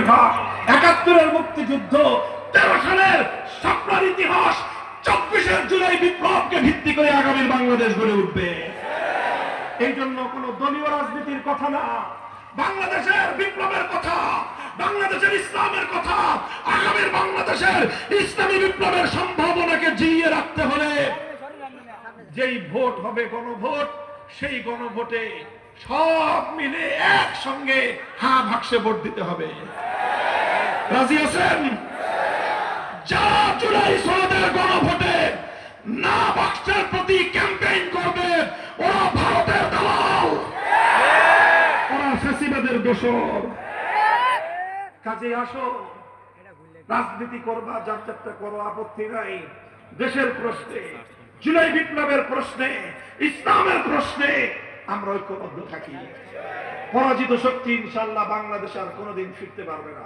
ইতিহাস, ৭১-এর মুক্তিযুদ্ধ, ১৩ সালের স্বপ্নের ইতিহাস, ২৪ জুলাই বিপ্লবকে ভিত্তি করে আগামীর বাংলাদেশ গড়ে উঠবে। এই জন্য কোন দলীয় রাজনীতির কথা না, বাংলাদেশের বিপ্লবের কথা, বাংলাদেশের ইসলামের কথা, আগামীর বাংলাদেশের ইসলামী বিপ্লবের সম্ভাবনাকে জিইয়ে রাখতে হলে যেই ভোট হবে গণভোট, সেই গণভোটে সব মিলে একসঙ্গে হ্যাঁ বাক্সে ভোট দিতে হবে। রাজি আছেন? যা জুলাই সনদের গণভোটে না বাক্সের প্রতি ক্যাম্পেইন করবে, ওরা ভারতের দালাল, ওরা ফ্যাসিবাদের দোসর। কাজে আসো, রাজনীতি করবা, যার চারটা করো, আপত্তি নাই। দেশের প্রশ্নে, জুলাই বিপ্লবের প্রশ্নে, ইসলামের প্রশ্নে আমরা ঐক্যবদ্ধ থাকি। পরাজিত শক্তি ইনশাআল্লাহ বাংলাদেশ আর কোনোদিন ফিরতে পারবে না।